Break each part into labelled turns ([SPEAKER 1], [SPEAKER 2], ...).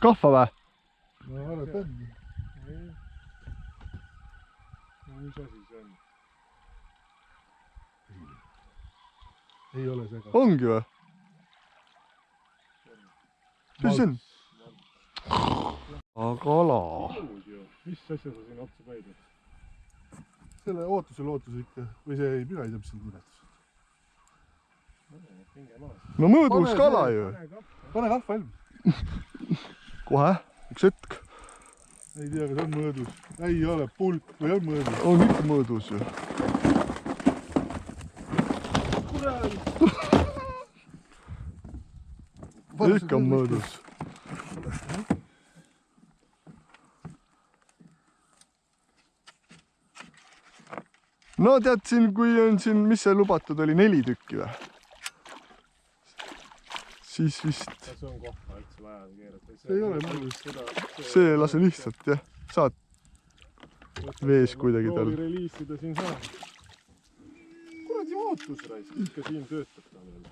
[SPEAKER 1] kahva või?
[SPEAKER 2] no arvad on.
[SPEAKER 3] mis asi see on?
[SPEAKER 2] ei ole sega.
[SPEAKER 1] ongi või? mis see on? kala.
[SPEAKER 3] mis asja sa siin otsa päid?
[SPEAKER 2] selle ootuse ikka või see ei mina ei tea mis siin nimetus.
[SPEAKER 1] no mõõdus kala ju.
[SPEAKER 2] pane kahv valmis.
[SPEAKER 1] kohe, üks hetk.
[SPEAKER 2] ei tea kas on mõõdus. ei ole pulk või on mõõdus.
[SPEAKER 1] on ikka mõõdus ju. ikka on mõõdus. no tead siin, kui on siin, mis see lubatud oli, 4 tükki või? siis vist.
[SPEAKER 3] see on kohva üldse vaja keerata.
[SPEAKER 2] see ei ole mõõdus.
[SPEAKER 1] see lase lihtsalt jah, saad vees kuidagi tal.
[SPEAKER 3] reliisida siin saab. kuradi ootus raisk, ikka siin töötab ta veel.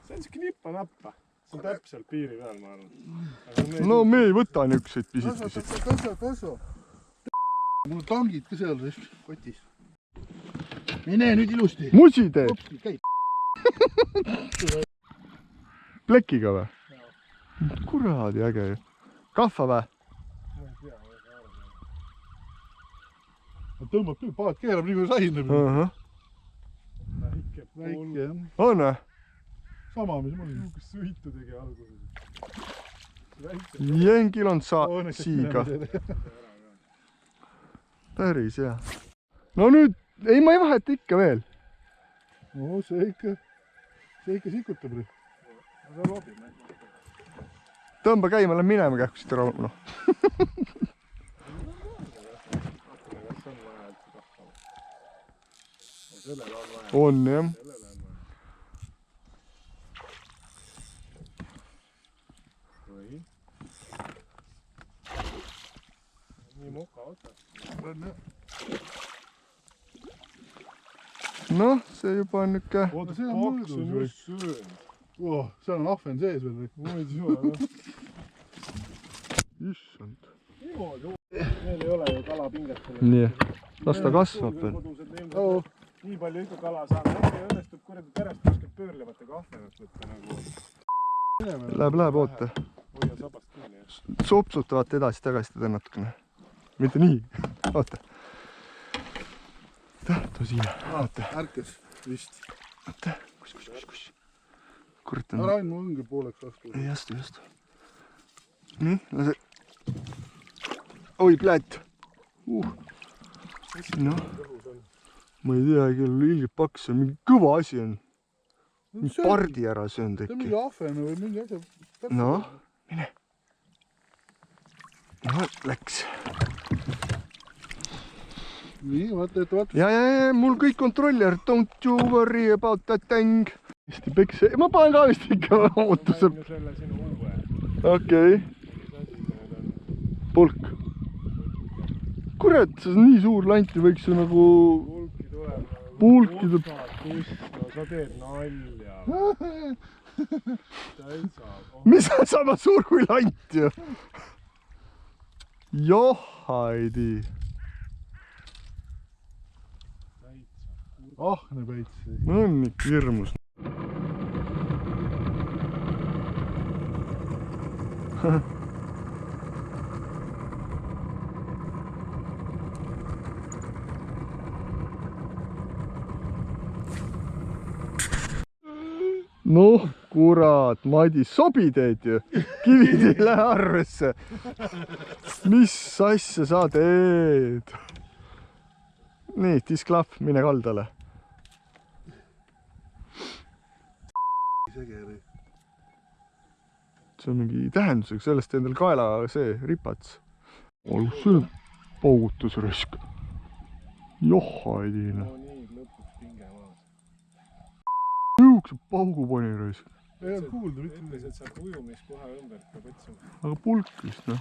[SPEAKER 3] see on siuke nippa-nappa. see on täpselt piiri peal, ma arvan.
[SPEAKER 1] no me ei võta niisuguseid pisikesi.
[SPEAKER 2] kasu. mul tangid ka seal kotis. mine nüüd ilusti.
[SPEAKER 1] musi teed? plekiga või? kuradi äge ju. kahva või?
[SPEAKER 3] ma ei tea, ma ei saa aru.
[SPEAKER 2] tõmbab küll, paat keerab nii kui sahineb. väike jah.
[SPEAKER 1] on või?
[SPEAKER 2] sama mis mul.
[SPEAKER 3] kus suitu tegi alguses.
[SPEAKER 1] jengil on siiga. päris hea. no nüüd, ei ma ei vaheta ikka veel.
[SPEAKER 2] no see ikka sikutab.
[SPEAKER 1] tõmba käima, lähen minema kähkusid ära, noh. on jah.
[SPEAKER 3] nii moka oota.
[SPEAKER 1] noh, see juba on niuke.
[SPEAKER 3] oota,
[SPEAKER 2] see on mõõdus või? seal on ahven sees veel.
[SPEAKER 1] issand.
[SPEAKER 3] meil ei ole ju kalapinget.
[SPEAKER 1] nii, las ta kasvab veel.
[SPEAKER 3] nii palju ikka kala saab. äkki õnnestub kuradi perest kuskilt pöörlevate kahvenat võtta nagu.
[SPEAKER 1] Läheb, oota.
[SPEAKER 3] hoia sabast kinni.
[SPEAKER 1] sopsutavad edasi-tagasi teda natukene. mitte nii, oota. too siia, oota.
[SPEAKER 2] ärkas vist.
[SPEAKER 1] oota, kus. kurat on.
[SPEAKER 2] ära ainult õnge pooleks astu.
[SPEAKER 1] ei astu. nii, lase. oi, pläät. noh, ma ei tea, kell ilgelt paks on, mingi kõva asi on. mingi pardi ära söönud äkki.
[SPEAKER 2] mingi ahvena või mingi asja.
[SPEAKER 1] noh, mine. no läks.
[SPEAKER 2] nii, vaata.
[SPEAKER 1] ja, mul kõik kontrollir, don't you worry about that thing. hästi pekse, ma panen ka vist ikka ootusel.
[SPEAKER 3] selle sinu uue.
[SPEAKER 1] okei. pulk. kurat, see on nii suur lant ja võiks ju nagu. pulki tuleb.
[SPEAKER 3] no sa teed nalja.
[SPEAKER 1] mis on sama suur kui lant ju? johaidi.
[SPEAKER 2] ahne päits.
[SPEAKER 1] on ikka hirmus. noh, kurat, Madis, sobi teed ju. kivid ei lähe arvesse. mis asja sa teed? nii, disklahv, mine kaldale. see on mingi tähendusega, sellest endal kaela see ripats. ol, see on paugutus raisk. johaidina.
[SPEAKER 3] no nii, lõpuks pinge maas.
[SPEAKER 1] niisuguse paugu pani raisk.
[SPEAKER 2] ei olnud kuulda mitte.
[SPEAKER 3] ütles, et saab ujumis kohe ümber peab otsima.
[SPEAKER 1] aga pulk vist noh.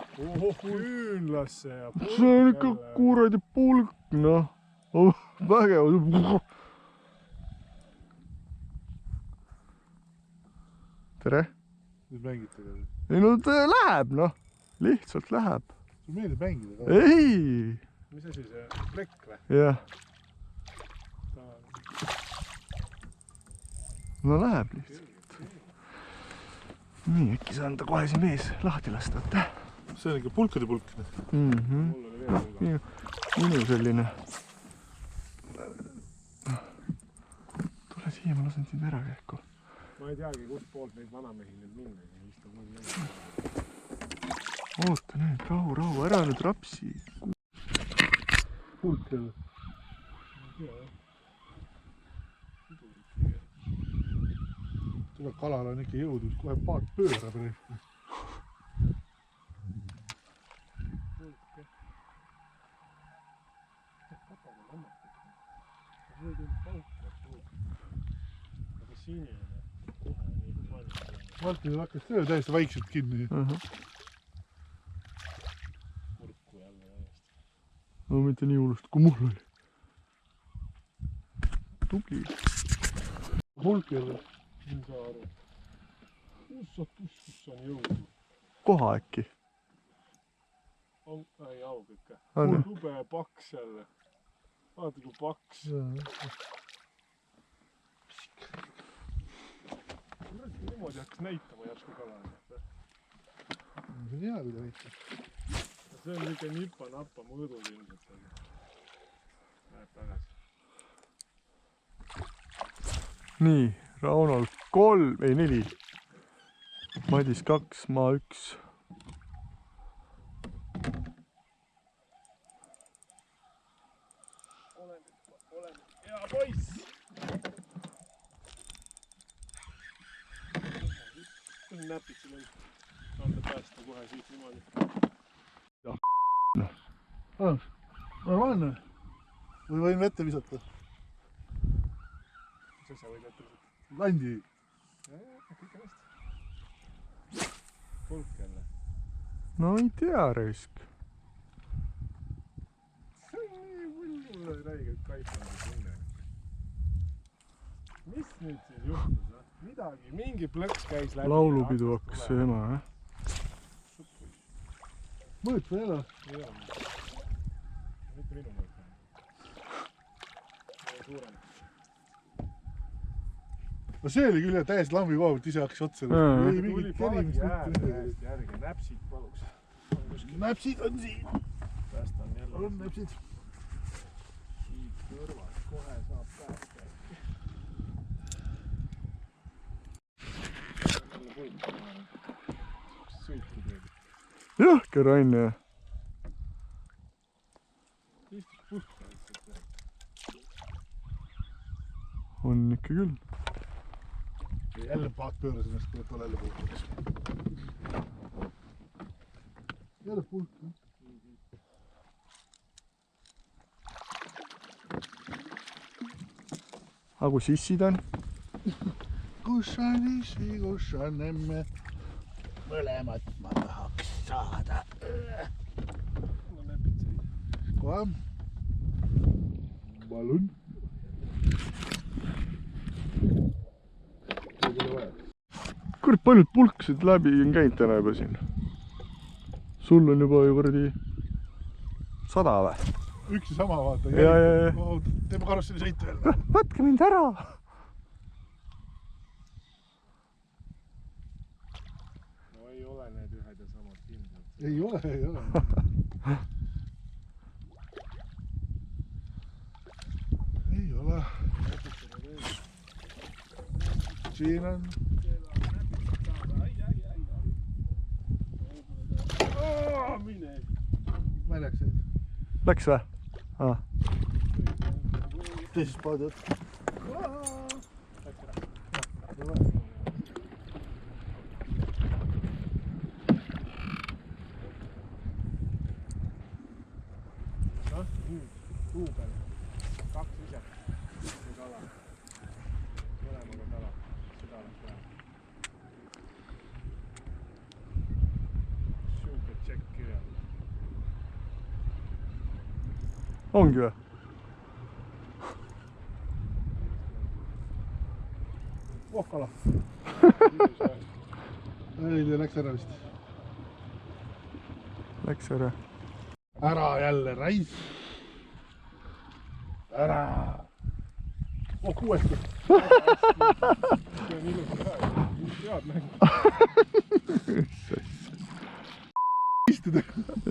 [SPEAKER 3] küünlasse ja pulk.
[SPEAKER 1] see on ikka kuradi pulk noh. vägev. tere.
[SPEAKER 2] Nüüd mängite ka?
[SPEAKER 1] ei no ta läheb noh, lihtsalt läheb.
[SPEAKER 2] Sul meeldib mängida ka?
[SPEAKER 1] Ei!
[SPEAKER 3] Mis asi see? Plekk või?
[SPEAKER 1] Jah. No läheb lihtsalt. Nii, äkki saan ta kohe siin vees lahti lasta, võtta.
[SPEAKER 2] See on ikka pulkade pulk.
[SPEAKER 3] Mul oli veel hulga.
[SPEAKER 1] Minu selline. Tule siia, ma lasen sind ära käiku.
[SPEAKER 3] Ma ei teagi, kust poolt neid vanamehi nüüd minna.
[SPEAKER 1] Oota nüüd, rahu, ära nüüd rapsi.
[SPEAKER 2] Pulk jälle. Tuleb kalal on ikka jõudnud, kohe paat pöörab. Martinil hakkas töö täiesti vaikselt kinni.
[SPEAKER 3] Kurku jälle täiesti.
[SPEAKER 1] No mitte nii hullust, kui mul oli. Tubli.
[SPEAKER 2] Pulk jälle.
[SPEAKER 3] Ei saa aru. Kus on jõudnud?
[SPEAKER 1] Koha äkki.
[SPEAKER 3] Ei aug ikka.
[SPEAKER 1] On.
[SPEAKER 3] Tube paks jälle. Vaata kui paks. Niimoodi hakkas näitama järsku kala.
[SPEAKER 2] See on hea, kui ta näitab.
[SPEAKER 3] See on ikka nipa-nappa mõõdul ilmselt. Läheb tagasi.
[SPEAKER 1] Nii, Raunol 4. Madis 2, ma 1.
[SPEAKER 3] Olen hea poiss! Näpid sulle anda päästa kohe siit niimoodi.
[SPEAKER 2] Normaalne. Või võin vette visata?
[SPEAKER 3] Mis asja võid ette visata?
[SPEAKER 2] Landi.
[SPEAKER 3] Kõik ennast. Pulk jälle.
[SPEAKER 1] No ei tea, raisk.
[SPEAKER 3] See on nii mulle räigelt kaitsanud tunne. Mis nüüd siis juhtus? Midagi, mingi plõks käis läbi.
[SPEAKER 1] Laulupidu hakkas sööma, jah?
[SPEAKER 2] Mõõt või jälle?
[SPEAKER 3] Ei ole. Mitte minu mõõt. Suurem.
[SPEAKER 2] No see oli küll täiesti lambi koha pealt, ise hakkas otsa.
[SPEAKER 3] Tuli paagi äärde järgi. Näpsid paluks.
[SPEAKER 2] Näpsid on siin.
[SPEAKER 3] Päästa on jälle.
[SPEAKER 2] On näpsid.
[SPEAKER 3] Siit kõrvalt kohe saab päästa.
[SPEAKER 1] Jah, keranne.
[SPEAKER 3] Istus puhta.
[SPEAKER 1] On ikka küll.
[SPEAKER 2] Jälle paat pööras ennast, kui tolele pulkaks. Jälle pulk.
[SPEAKER 1] Aga kus issid on?
[SPEAKER 2] Kus on issi, kus on emme? Mõlemat ma tahaks saada.
[SPEAKER 3] Ma näpid said.
[SPEAKER 2] Kohe. Palun.
[SPEAKER 1] Kurat, paljud pulksid läbi on käinud täna juba siin. Sul on juba ju kuradi 100 või?
[SPEAKER 2] Üks ja sama vaata.
[SPEAKER 1] Ja.
[SPEAKER 2] Teeme karusseli sõitu veel.
[SPEAKER 1] Võtke mind ära!
[SPEAKER 3] No ei ole need ühed ja samad ilmselt.
[SPEAKER 2] Ei ole. Ei ole. Siin on.
[SPEAKER 3] Mine.
[SPEAKER 2] Ma ei läks.
[SPEAKER 1] Läks või?
[SPEAKER 2] Teisest paadi otsa.
[SPEAKER 3] Noh, nüüd tuu peal. 2 iset. See kala. Mõlemaga kala. Seda oleks vaja. Siuke tšekk kirja.
[SPEAKER 1] Ongi või?
[SPEAKER 2] Oh kala. ei, läks ära vist.
[SPEAKER 1] Läks ära.
[SPEAKER 2] Ära jälle, raisk. Ära. Oh, uuesti.
[SPEAKER 3] See on ilus ka. Head mängu.
[SPEAKER 2] Istuda.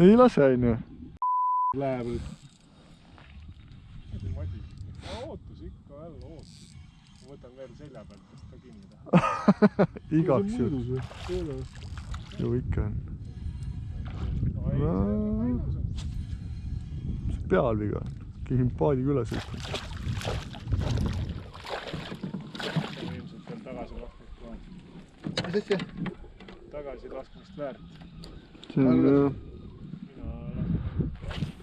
[SPEAKER 1] Ei lase, on ju.
[SPEAKER 2] Läheb.
[SPEAKER 3] Madi. Ootus ikka jälle ootus. Ma võtan veel selja pealt, et ta kinni taha.
[SPEAKER 1] Igaks ju. Ju ikka on. See peal viga on. Keegi paadiga üle sõitnud.
[SPEAKER 3] Ilmselt on tagasilaskmist väärt.
[SPEAKER 2] Mis asja?
[SPEAKER 3] Tagasilaskmist väärt.
[SPEAKER 1] See on...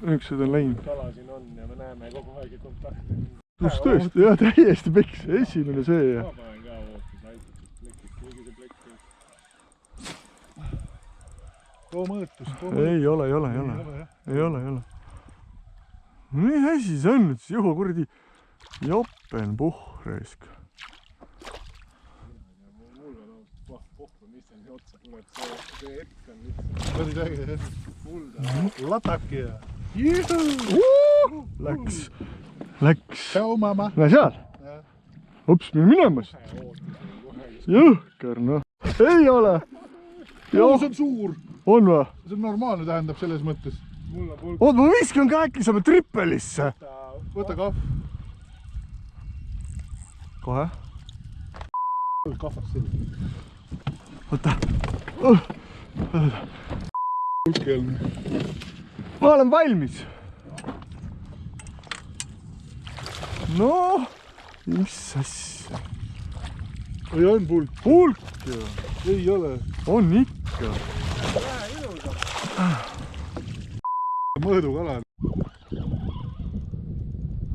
[SPEAKER 1] Üksed on läinud.
[SPEAKER 3] Kala siin on ja me näeme kogu aegi kontakte.
[SPEAKER 1] Just tõesti, jah, täiesti peks. Esimene see ja...
[SPEAKER 3] Ma panen ka ootus, aitab plekist. Kuigi see plekk on...
[SPEAKER 2] Too mõõtus.
[SPEAKER 1] Ei ole. Ei ole. Mis asi see on nüüd? Juhu kuradi jopen puhreisk.
[SPEAKER 3] Mul on ausalt pohru, mis see nii otsa tuleb. See hetk on lihtsalt...
[SPEAKER 2] Oli äge.
[SPEAKER 3] Mulda.
[SPEAKER 2] Lataki ja...
[SPEAKER 1] Läks.
[SPEAKER 2] Tšau, mama.
[SPEAKER 1] Näe seal. Ups, mine minemas. Jõhker, noh. Ei ole.
[SPEAKER 2] See on suur.
[SPEAKER 1] On või?
[SPEAKER 2] See on normaalne, tähendab selles mõttes.
[SPEAKER 1] Oot, ma viskan ka äkki saame trippelisse.
[SPEAKER 2] Võta kahv.
[SPEAKER 1] Kohe.
[SPEAKER 2] Kahvaks selle.
[SPEAKER 1] Võta.
[SPEAKER 2] Pulki all.
[SPEAKER 1] Ma olen valmis. No, mis asja?
[SPEAKER 2] Ei on pulk.
[SPEAKER 1] Pulk ju.
[SPEAKER 2] Ei ole.
[SPEAKER 1] On ikka.
[SPEAKER 2] Mõõdukala.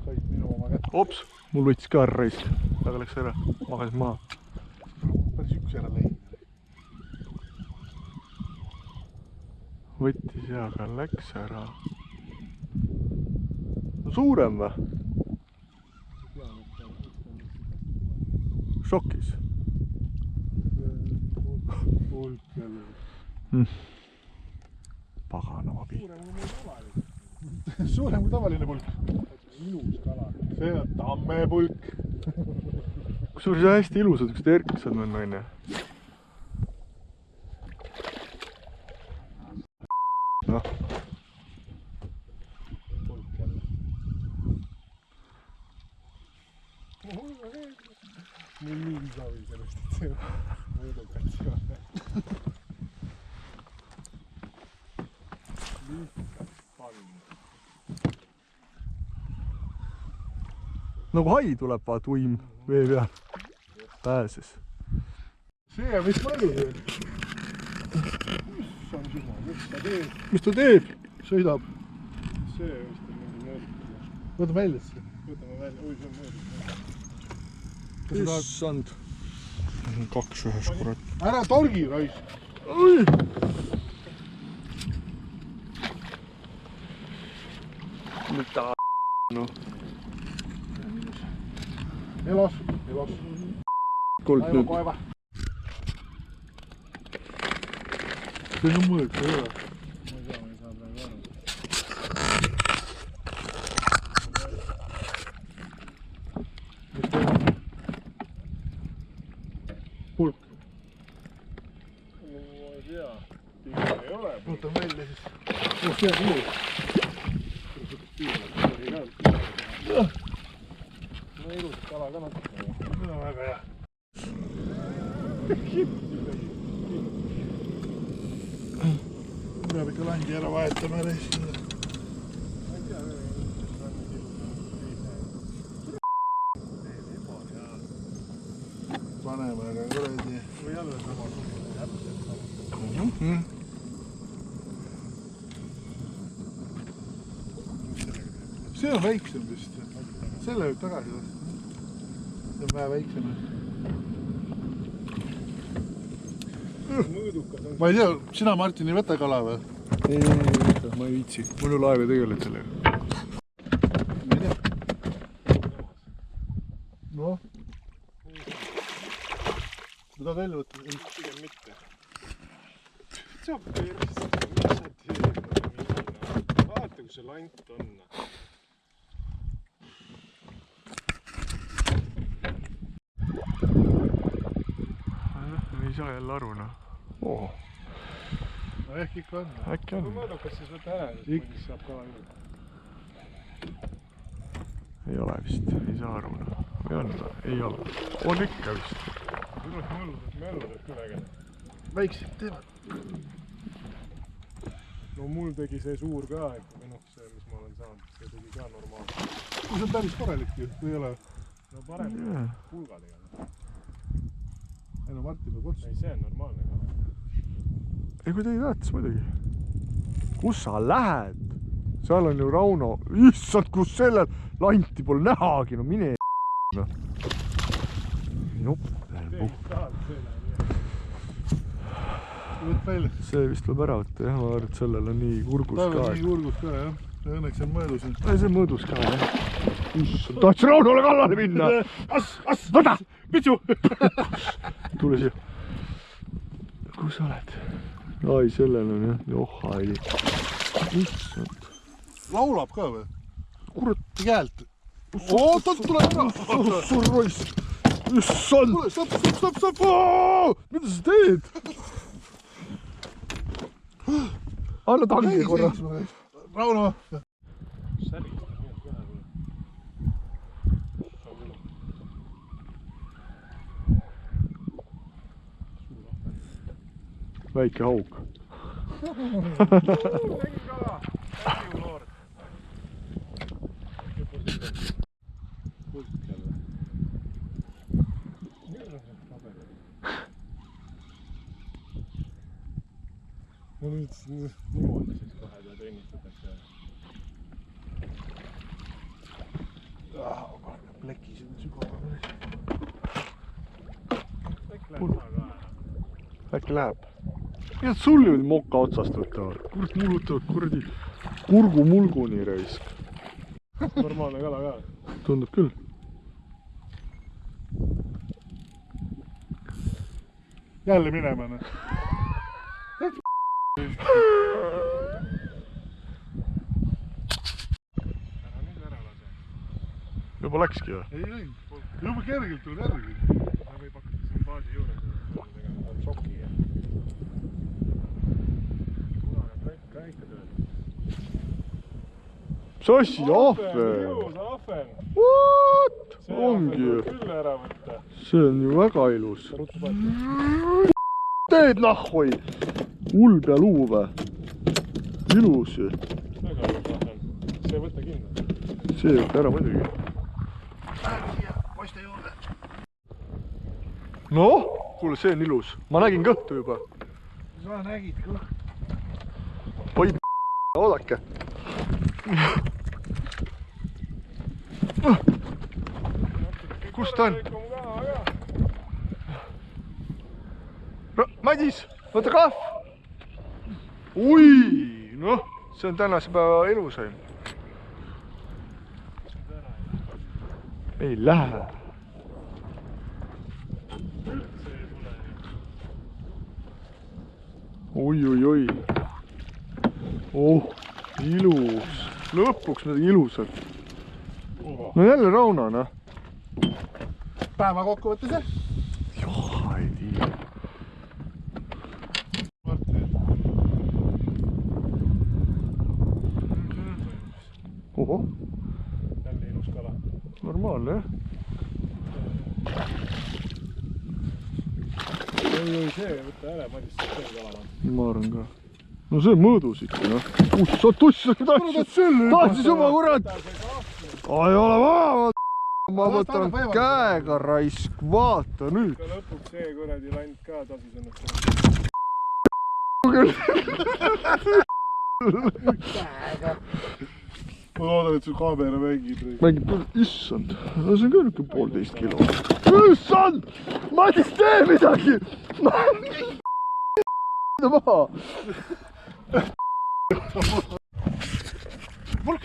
[SPEAKER 2] Said minu oma kätte.
[SPEAKER 1] Ops, mul võttis ka ära raisk. Aga läks ära. Magasin maha.
[SPEAKER 2] Päris üks ära läinud.
[SPEAKER 1] Võttis ja aga läks ära. No suurem või? Šokis.
[SPEAKER 2] Pulk jälle.
[SPEAKER 1] Paganama pilt.
[SPEAKER 2] Suurem kui tavaline pulk.
[SPEAKER 3] Ilus kala.
[SPEAKER 2] See on tammepulk.
[SPEAKER 1] Kusjuures hästi ilusad, üks terksad on aine. Noh.
[SPEAKER 3] Pulk jälle. Mul nii savi sellest, et see mõõdukat ei ole. Lihtsalt pann.
[SPEAKER 1] Nagu hai tuleb, vaat uim vee peal. Pääses.
[SPEAKER 2] See on vist mõõdus veel.
[SPEAKER 1] Mis ta teeb?
[SPEAKER 2] Sõidab.
[SPEAKER 3] See vist on mingi mõõdukas.
[SPEAKER 2] Võtame välja see.
[SPEAKER 3] Võtame välja. Oi, see on mõõdukas.
[SPEAKER 1] Issand. 2 ühes, kurat.
[SPEAKER 2] Ära torgi, raisk.
[SPEAKER 1] Oi! Mida noh.
[SPEAKER 2] Elas.
[SPEAKER 1] Kuld nüüd.
[SPEAKER 2] Kaeva. See on mõõk, ei ole.
[SPEAKER 3] Ma ei saa praegu aru.
[SPEAKER 2] Mis teeme? Pulk.
[SPEAKER 3] Ma ei tea. Pigem ei ole.
[SPEAKER 2] Võtame välja siis. Oh, see on ilus.
[SPEAKER 3] No ilusat kala ka natuke.
[SPEAKER 2] No väga hea. Peab ikka landi ära vahetama.
[SPEAKER 3] Ma ei tea,
[SPEAKER 2] Paneme aga kuradi.
[SPEAKER 3] või jälle sama täpselt sama.
[SPEAKER 2] See on väiksem vist. Selle võib tagasi lasta. See on vähe väiksem.
[SPEAKER 3] Mõõdukas on.
[SPEAKER 2] Ma ei tea, sina Martin ei võta kala või?
[SPEAKER 1] Ei, ma ei viitsi. Mul ei laev ei tegele sellega.
[SPEAKER 2] Ma ei tea. Noh. Kui tahad välja võtta?
[SPEAKER 3] Pigem mitte. sa perst, mis sa teed? Vaata, kus see lant on.
[SPEAKER 1] Ei saa jälle aru, noh. Oh.
[SPEAKER 2] No ehk ikka on.
[SPEAKER 1] Äkki on.
[SPEAKER 3] Mõõdukas siis võta ära, sest mõnis saab kala juurde.
[SPEAKER 1] Ei ole vist, ei saa aru, noh. Või on, ei ole. On ikka vist.
[SPEAKER 3] Tulles mäludad küll äge.
[SPEAKER 2] Väiksed teevad.
[SPEAKER 3] No mul tegi see suur ka, või noh, see, mis ma olen saanud, see tegi ka normaalselt.
[SPEAKER 2] See on päris korralik ju, või ei ole?
[SPEAKER 3] No parem pulgadega.
[SPEAKER 2] Ei no Martin peab otsa.
[SPEAKER 3] Ei, see on normaalne ka.
[SPEAKER 1] Ei, kui teid vaatas muidugi. Kus sa lähed? Seal on ju Rauno. Issand, kus sellel lanti pole nähagi. No mine no.
[SPEAKER 2] Võt välja.
[SPEAKER 1] See vist tuleb ära võtta, jah. Ma arvan, et sellel on nii kurgus ka.
[SPEAKER 2] Ta on nii kurgus ka, jah. Õnneks on mõõdus.
[SPEAKER 1] Ei, see mõõdus ka, jah. Issand, tahtis Raunole kallale minna. Võta!
[SPEAKER 2] Pitsu!
[SPEAKER 1] Tule siia. Kus sa oled? Ai, sellel on jah. Johai. Issand.
[SPEAKER 2] Laulab ka või?
[SPEAKER 1] Kurat.
[SPEAKER 2] Käelt. Oot, tule ära!
[SPEAKER 1] Suur roiss. Issand.
[SPEAKER 2] Stopp!
[SPEAKER 1] Mida sa teed? Anna tangi korra.
[SPEAKER 2] Rauno!
[SPEAKER 3] Sälitab nii, et kohe pole.
[SPEAKER 1] Väike hauk.
[SPEAKER 3] Tegi kala! Thank you, Lord! Pulk jälle. No nüüd niimoodi siis kohe ta trennistatakse.
[SPEAKER 2] Plekis on sügava.
[SPEAKER 3] Äkki läheb ka ära.
[SPEAKER 1] Äkki läheb? Ja sul ju moka otsast võtavad. Kurat, mul võtavad kuradi kurgu mulguni raisk.
[SPEAKER 3] Normaalne kala ka.
[SPEAKER 1] Tundub küll.
[SPEAKER 2] Jälle minema.
[SPEAKER 3] Ära nüüd ära lase.
[SPEAKER 1] Juba läkski või?
[SPEAKER 2] Ei läinud. Juba kergelt tuleb järgi.
[SPEAKER 3] Ta võib hakata siin baasi juures tegema. Ta on šoki. Punane ka ikka tööd.
[SPEAKER 1] Sassi ahven!
[SPEAKER 3] Ilus ahven!
[SPEAKER 1] What?
[SPEAKER 3] See
[SPEAKER 1] Ongi ju.
[SPEAKER 3] ahven küll ära võtta.
[SPEAKER 1] See on ju väga ilus.
[SPEAKER 3] Ruttu paati.
[SPEAKER 1] Teed nahhoi! Ulbe luuve. Ilus ju.
[SPEAKER 3] Väga ilus ahven. See võtta kindlasti.
[SPEAKER 1] See võtta ära muidugi.
[SPEAKER 2] Lähme siia poiste juurde.
[SPEAKER 1] Noh, kuule, see on ilus. Ma nägin kõhtu juba.
[SPEAKER 2] Sa nägid ka.
[SPEAKER 1] Oi, oodake. Kus ta on? Madis, võta kahv. Ui, noh, see on tänase päeva ilusaim. Ei lähe. Oi. Oh, ilus. Lõpuks midagi ilusat. No jälle Rauno, noh.
[SPEAKER 2] Päeva kokkuvõttes, jah?
[SPEAKER 1] Joh, ei tii. Oho.
[SPEAKER 3] Jälle ilus kala.
[SPEAKER 1] Normaalne, jah?
[SPEAKER 3] Ei, see, võtta ära, Madis saab selle kalama.
[SPEAKER 1] Ma arvan ka. No see mõõdus ikka, noh. Sa tussid, tahtis juba, kurat! Ei ole vaja, ma võtan käega raisk, vaata nüüd.
[SPEAKER 3] Ka lõpuks see kuradi lant ka tasis ennast.
[SPEAKER 2] Ma loodan, et su kaamera mängib.
[SPEAKER 1] Mängib küll, issand, no see on ka niisugune 1,5 kilo. Issand! Madis, tee midagi! Maha!
[SPEAKER 2] Pulk!